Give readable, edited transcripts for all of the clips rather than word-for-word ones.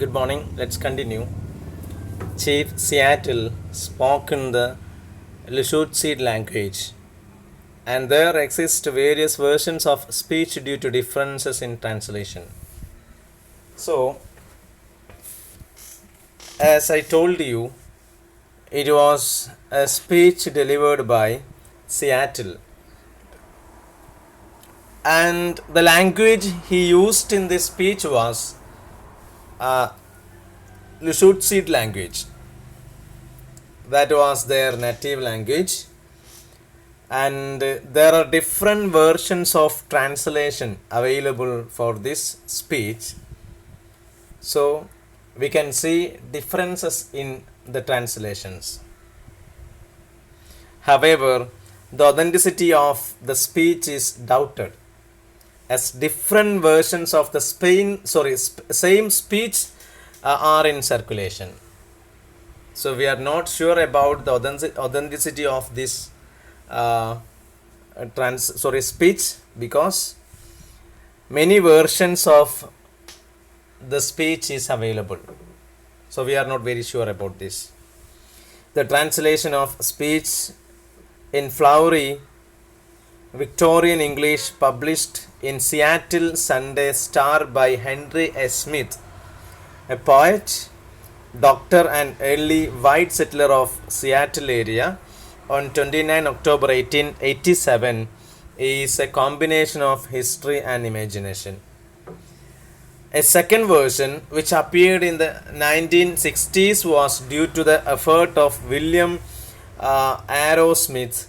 Good morning. Let's continue. Chief Seattle spoke in the Lushootseed language, and there exist various versions of speech due to differences in translation. So, as I told you, it was a speech delivered by Seattle, and the language he used in this speech was Lushootseed language. That was their native language, and there are different versions of translation available for this speech. So we can see differences in the translations. However, the authenticity of the speech is doubted, as different versions of the same speech are in circulation. So we are not sure about the authenticity of this speech, because many versions of the speech is available. So we are not very sure about this. The translation of speech in flowery Victorian English published in Seattle Sunday Star by Henry S. Smith, a poet, doctor and early white settler of Seattle area, on 29 October 1887 is a combination of history and imagination. A second version, which appeared in the 1960s, was due to the effort of William Arrowsmith,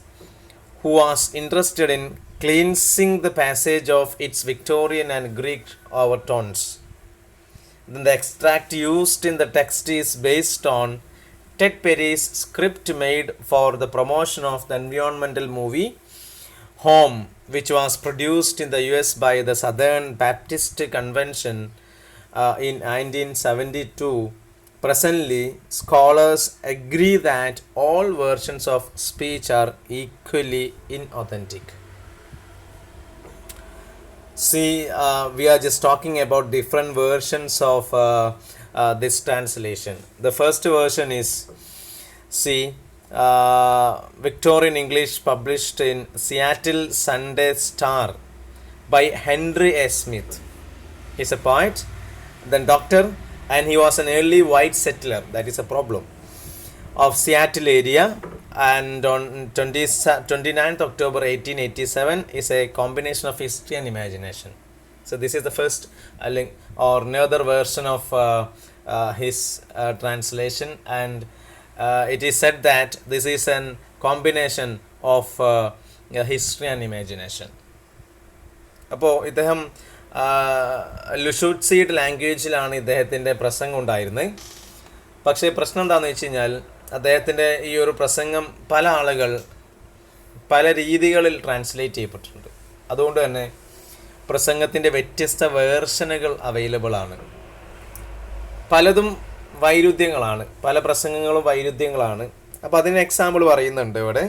who was interested in cleansing the passage of its Victorian and Greek overtones. Then the extract used in the text is based on Ted Perry's script made for the promotion of the environmental movie Home, which was produced in the US by the Southern Baptist Convention in 1972. Presently, scholars agree that all versions of speech are equally inauthentic. See, we are just talking about different versions of this translation. The first version is, Victorian English published in Seattle Sunday Star by Henry S. Smith. He's a poet, then doctor, and he was an early white settler. That is a problem. Of Seattle area, and on 29th October 1887 is a combination of history and imagination. So this is the first or another version of his translation, and it is said that this is a combination of history and imagination. അപ്പോൾ ഇദ്ദേഹം ലുഷൂട്ട്സീഡ് ലാംഗ്വേജിലാണ് ഇദ്ദേഹത്തിൻ്റെ പ്രസംഗം ഉണ്ടായിരുന്നത്. പക്ഷേ പ്രശ്നം എന്താണെന്ന് വെച്ച് കഴിഞ്ഞാൽ, അദ്ദേഹത്തിൻ്റെ ഈ ഒരു പ്രസംഗം പല ആളുകൾ പല രീതികളിൽ ട്രാൻസ്ലേറ്റ് ചെയ്യപ്പെട്ടിട്ടുണ്ട്. അതുകൊണ്ട് തന്നെ പ്രസംഗത്തിൻ്റെ വ്യത്യസ്ത വേർഷനുകൾ അവൈലബിൾ ആണ്. പലതും വൈരുദ്ധ്യങ്ങളാണ്, പല പ്രസംഗങ്ങളും വൈരുദ്ധ്യങ്ങളാണ്. അപ്പോൾ അതിന് എക്സാമ്പിൾ പറയുന്നുണ്ട് ഇവിടെ.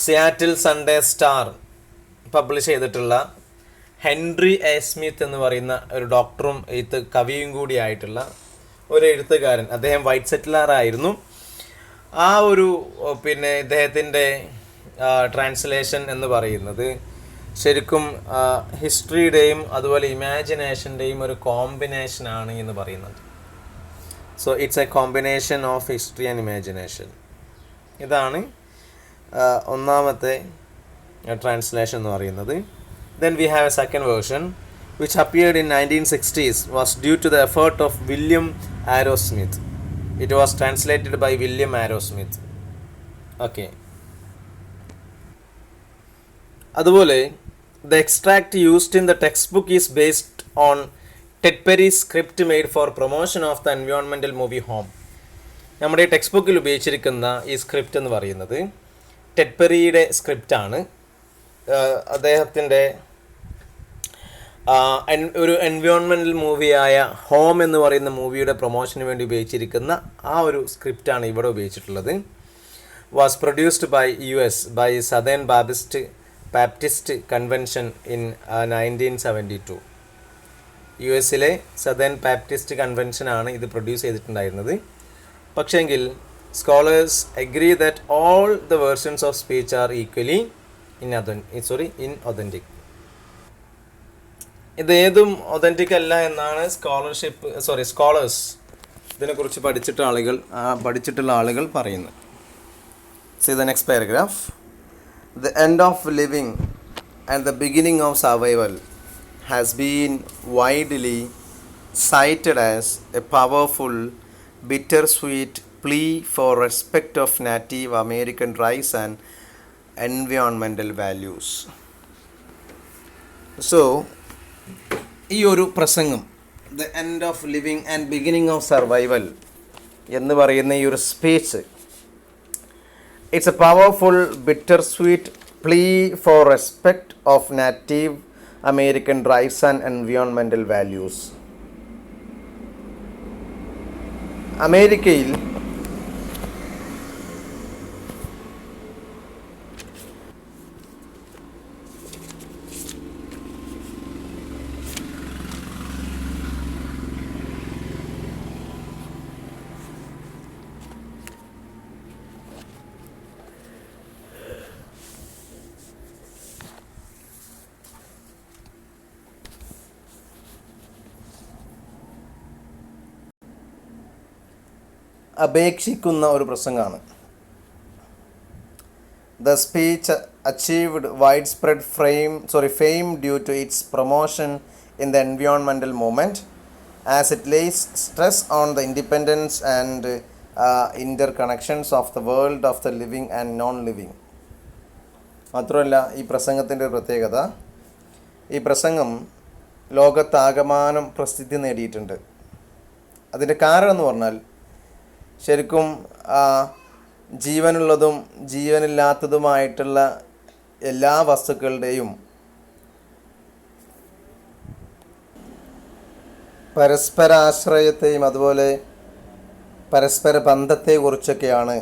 സിയാറ്റിൽ സൺഡേ സ്റ്റാർ പബ്ലിഷ് ചെയ്തിട്ടുള്ള ഹെൻറി എ സ്മിത്ത് എന്ന് പറയുന്ന ഒരു ഡോക്ടറും കവിയും കൂടിയായിട്ടുള്ള ഒരു എഴുത്തുകാരൻ, അദ്ദേഹം വൈറ്റ് സെറ്റിലറായിരുന്നു. ആ ഒരു ഇദ്ദേഹത്തിൻ്റെ ട്രാൻസ്ലേഷൻ എന്ന് പറയുന്നത് ശരിക്കും ഹിസ്റ്ററിയുടെയും അതുപോലെ ഇമാജിനേഷൻ്റെയും ഒരു കോമ്പിനേഷനാണ് എന്ന് പറയുന്നത്. So it's A combination of history and imagination. ഇതാണ് ഒന്നാമത്തെ translation എന്ന് പറയുന്നത്. Then we have a second version which appeared in 1960s, was due to the effort of William Arrowsmith. It was translated by William Arrowsmith. Okay. അതുപോലെ the extract used in the textbook is based on Ted Perry's script made for promotion of the environmental movie Home. നമ്മുടെ text ബുക്കിൽ ഉപയോഗിച്ചിരിക്കുന്ന ഈ script എന്ന് പറയുന്നത് Ted പെറിയുടെ സ്ക്രിപ്റ്റാണ്. അദ്ദേഹത്തിൻ്റെ ഒരു environmental മൂവിയായ home എന്ന് പറയുന്ന മൂവിയുടെ പ്രൊമോഷന് വേണ്ടി ഉപയോഗിച്ചിരിക്കുന്ന ആ ഒരു സ്ക്രിപ്റ്റാണ് ഇവിടെ ഉപയോഗിച്ചിട്ടുള്ളത്. Was produced by US by Southern Baptist Convention in 1972. U എസിലെ സദേൺ ബാപ്റ്റിസ്റ്റ് കൺവെൻഷനാണ് ഇത് പ്രൊഡ്യൂസ് ചെയ്തിട്ടുണ്ടായിരുന്നത്. പക്ഷേങ്കിൽ scholars agree that all the versions of speech are equally inauthentic. ഇതേതും ഒതൻറ്റിക് അല്ല എന്നാണ് സ്കോളേഴ്സ് ഇതിനെക്കുറിച്ച് പഠിച്ചിട്ടുള്ള ആളുകൾ പറയുന്നത്. See the next paragraph. The end of living and the beginning of survival has been widely cited as a powerful, bittersweet plea for respect of Native American rights and environmental values. So, ഈ ഒരു പ്രസംഗം the end of living and beginning of survival എന്ന് പറയുന്ന ഈ ഒരു speech, it's A powerful bittersweet plea for respect of Native American rights and environmental values. അമേരിക്കയിൽ അപേക്ഷിക്കുന്ന ഒരു പ്രസംഗമാണ്. The speech achieved widespread fame due to its promotion in the environmental movement, as it lays stress on the independence and interconnections of the world of the living and non-living. മാത്രമല്ല, ഈ പ്രസംഗത്തിൻ്റെ പ്രത്യേകത, ഈ പ്രസംഗം ലോകത്താകമാനം പ്രസിദ്ധി നേടിയിട്ടുണ്ട്. അതിൻ്റെ കാരണം എന്ന് പറഞ്ഞാൽ, ശരിക്കും ജീവനുള്ളതും ജീവനില്ലാത്തതുമായിട്ടുള്ള എല്ലാ വസ്തുക്കളുടെയും പരസ്പരാശ്രയത്തെയും അതുപോലെ പരസ്പര ബന്ധത്തെക്കുറിച്ചൊക്കെയാണ്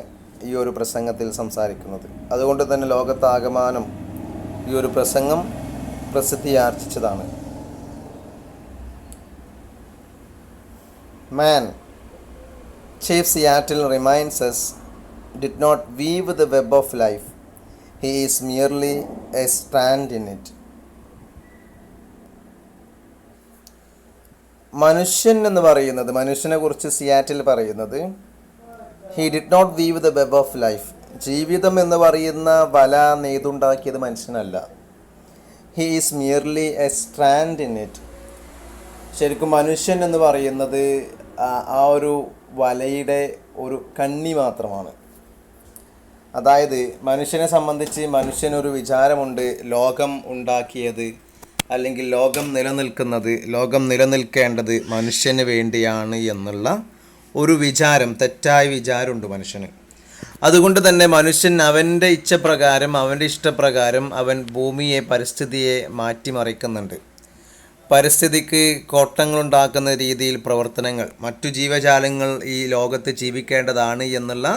ഈ ഒരു പ്രസംഗത്തിൽ സംസാരിക്കുന്നത്. അതുകൊണ്ട് തന്നെ ലോകത്താകമാനം ഈ ഒരു പ്രസംഗം പ്രസിദ്ധിയാർജിച്ചതാണ്. Man, Chief Seattle reminds us, did not weave the web of life. He is merely a strand in it. മനുഷ്യൻ എന്ന് പറയുന്നത്, മനുഷ്യനെ കുറിച്ച് സിയാറ്റിൽ പറയുന്നത്, he did not weave the web of life. ജീവിതം എന്ന് പറയുന്ന വല നെയ്തുണ്ടാക്കിയത് മനുഷ്യനല്ല. he is merely a strand in it. ശരിക്കും മനുഷ്യൻ എന്ന് പറയുന്നത് ആ ഒരു വലയുടെ ഒരു കണ്ണി മാത്രമാണ്. അതായത് മനുഷ്യനെ സംബന്ധിച്ച് മനുഷ്യനൊരു വിചാരമുണ്ട്, ലോകം ഉണ്ടാക്കിയത് അല്ലെങ്കിൽ ലോകം നിലനിൽക്കേണ്ടത് മനുഷ്യന് വേണ്ടിയാണ് എന്നുള്ള ഒരു വിചാരം, തെറ്റായ വിചാരമുണ്ട് മനുഷ്യന്. അതുകൊണ്ട് തന്നെ മനുഷ്യൻ അവൻ്റെ ഇച്ഛപ്രകാരം, അവൻ്റെ ഇഷ്ടപ്രകാരം അവൻ ഭൂമിയെ, പരിസ്ഥിതിയെ മാറ്റിമറിക്കുന്നുണ്ട്. പരിസ്ഥിതിക്ക് കോട്ടങ്ങളുണ്ടാക്കുന്ന രീതിയിൽ പ്രവർത്തനങ്ങൾ, മറ്റു ജീവജാലങ്ങൾ ഈ ലോകത്ത് ജീവിക്കേണ്ടതാണ് എന്നുള്ള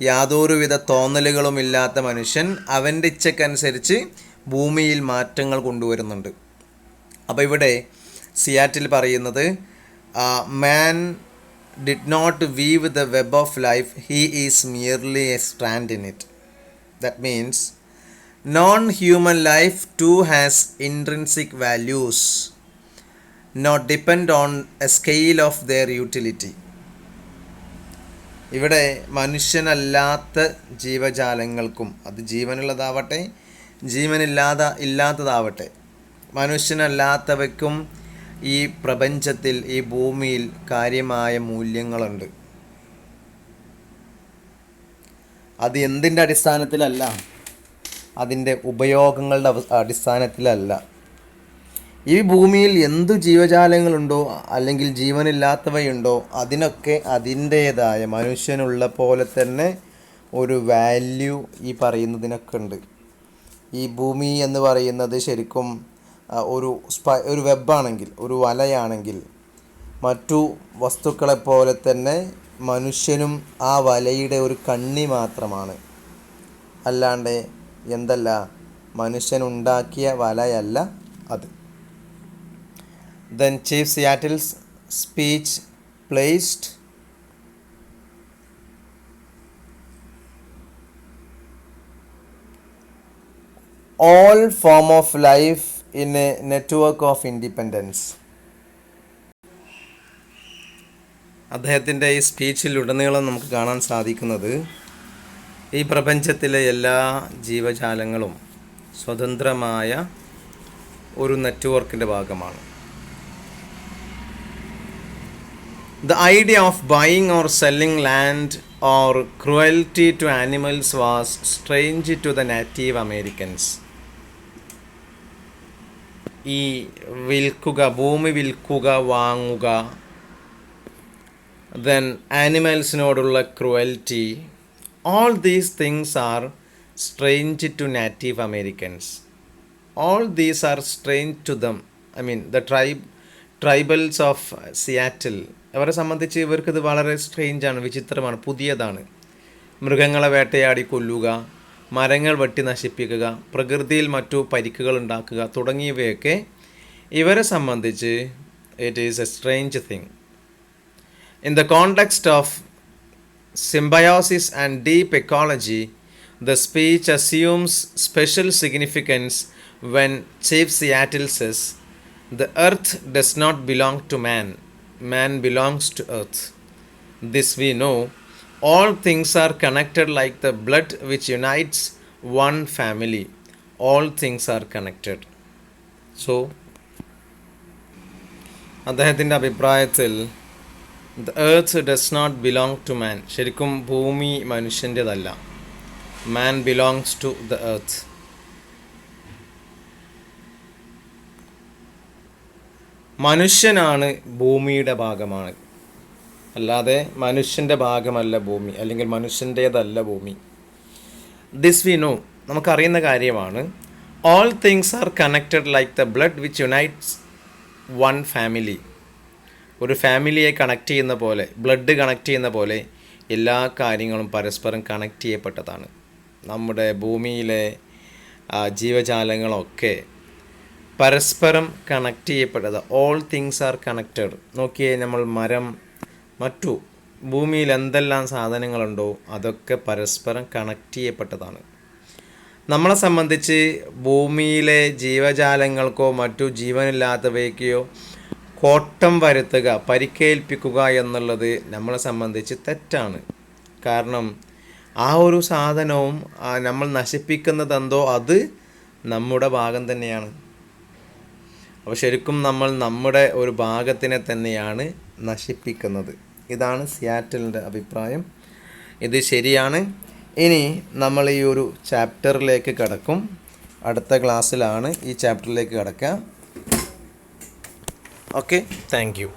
യാതൊരുവിധ തോന്നലുകളുമില്ലാത്ത മനുഷ്യൻ അവൻ്റെ ഇച്ഛക്കനുസരിച്ച് ഭൂമിയിൽ മാറ്റങ്ങൾ കൊണ്ടുവരുന്നുണ്ട്. അപ്പോൾ ഇവിടെ സിയാറ്റിൽ പറയുന്നത്, man did not weave the web of life, he is merely a strand in it. That means non-human life too has intrinsic values, not depend on a scale of their utility. ഇവിടെ മനുഷ്യനല്ലാത്ത ജീവജാലങ്ങൾക്കും, അത് ജീവനുള്ളതാവട്ടെ ഇല്ലാത്തതാവട്ടെ, മനുഷ്യനല്ലാത്തവയ്ക്കും ഈ പ്രപഞ്ചത്തിൽ, ഈ ഭൂമിയിൽ കാര്യമായ മൂല്യങ്ങളുണ്ട്. അത് എന്തിൻ്റെ അടിസ്ഥാനത്തിലല്ല, അതിൻ്റെ ഉപയോഗങ്ങളുടെ അടിസ്ഥാനത്തിലല്ല. ഈ ഭൂമിയിൽ എന്തു ജീവജാലങ്ങളുണ്ടോ അല്ലെങ്കിൽ ജീവനില്ലാത്തവയുണ്ടോ അതിനൊക്കെ അതിൻ്റേതായ മനുഷ്യനുള്ള പോലെ തന്നെ ഒരു വാല്യൂ ഈ പറയുന്നതിനൊക്കെ ഉണ്ട്. ഈ ഭൂമി എന്ന് പറയുന്നത് ശരിക്കും ഒരു വെബാണെങ്കിൽ, ഒരു വലയാണെങ്കിൽ, മറ്റു വസ്തുക്കളെപ്പോലെ തന്നെ മനുഷ്യനും ആ വലയുടെ ഒരു കണ്ണി മാത്രമാണ്. അല്ലാണ്ട് മനുഷ്യനുണ്ടാക്കിയ വലയല്ല അത്. Then Chief Seattle's speech placed all form of life in a network of independence. അദ്ദേഹത്തിൻ്റെ ഈ സ്പീച്ചിലുടനീളം നമുക്ക് കാണാൻ സാധിക്കുന്നത് ഈ പ്രപഞ്ചത്തിലെ എല്ലാ ജീവജാലങ്ങളും സ്വതന്ത്രമായ ഒരു നെറ്റ്വർക്കിൻ്റെ ഭാഗമാണ്. The idea of buying or selling land or cruelty to animals was strange to the Native Americans. ഈ വിൽക്കുക, ഭൂമി വിൽക്കുക, വാങ്ങുക, then ആനിമൽസിനോടുള്ള cruelty, all these things are strange to Native Americans. All these are strange to them. I mean the tribals of Seattle, അവരെ സംബന്ധിച്ച് ഇവർക്കിത് വളരെ സ്ട്രേഞ്ചാണ്, വിചിത്രമാണ്, പുതിയതാണ്. മൃഗങ്ങളെ വേട്ടയാടി കൊല്ലുക, മരങ്ങൾ വെട്ടി നശിപ്പിക്കുക, പ്രകൃതിയിൽ മറ്റു പരിക്കുകൾ ഉണ്ടാക്കുക തുടങ്ങിയവയൊക്കെ ഇവരെ സംബന്ധിച്ച് it is A strange thing. In the context of symbiosis and deep ecology, the speech assumes special significance when Chief Seattle says, "The earth does not belong to man, man belongs to earth. This we know. All things are connected like the blood which unites one family. All things are connected." So, അദ്ദേഹത്തിൻ്റെ അഭിപ്രായത്തിൽ the earth does not belong to man. ശരിക്കും ഭൂമി മനുഷ്യൻ്റെതല്ല. Man belongs to the earth. മനുഷ്യനാണ് ഭൂമിയുടെ ഭാഗമാണ്, അല്ലാതെ മനുഷ്യൻ്റെ ഭാഗമല്ല ഭൂമി, അല്ലെങ്കിൽ മനുഷ്യൻ്റേതല്ല ഭൂമി. ദിസ് വി നോ, നമുക്കറിയുന്ന കാര്യമാണ്. All things are connected like the blood which unites one family. ഒരു ഫാമിലിയെ കണക്ട് ചെയ്യുന്ന പോലെ, ബ്ലഡ് കണക്ട് ചെയ്യുന്ന പോലെ എല്ലാ കാര്യങ്ങളും പരസ്പരം കണക്ട് ചെയ്യപ്പെട്ടതാണ്. നമ്മുടെ ഭൂമിയിലെ ജീവജാലങ്ങളൊക്കെ പരസ്പരം കണക്ട് ചെയ്യപ്പെട്ടത്. All things are connected. നോക്കിയേ, നമ്മൾ മരം, മറ്റു ഭൂമിയിൽ എന്തെല്ലാം സാധനങ്ങളുണ്ടോ അതൊക്കെ പരസ്പരം കണക്ട് ചെയ്യപ്പെട്ടതാണ്. നമ്മളെ സംബന്ധിച്ച് ഭൂമിയിലെ ജീവജാലങ്ങൾക്കോ മറ്റു ജീവനില്ലാത്തവയ്ക്കോ കോട്ടം വരുത്തുക, പരിക്കേൽപ്പിക്കുക എന്നുള്ളത് നമ്മളെ സംബന്ധിച്ച് തെറ്റാണ്. കാരണം ആ ഒരു സാധനവും നമ്മൾ നശിപ്പിക്കുന്നതെന്തോ അത് നമ്മുടെ ഭാഗം തന്നെയാണ്. അപ്പോൾ ശരിക്കും നമ്മൾ നമ്മുടെ ഒരു ഭാഗത്തിനെ തന്നെയാണ് നശിപ്പിക്കുന്നത്. ഇതാണ് സിയാറ്റലിൻ്റെ അഭിപ്രായം. ഇത് ശരിയാണ്. ഇനി നമ്മൾ ഈ ഒരു ചാപ്റ്ററിലേക്ക് കടക്കും. അടുത്ത ക്ലാസ്സിലാണ് ഈ ചാപ്റ്ററിലേക്ക് കടക്കുക. Okay, thank you.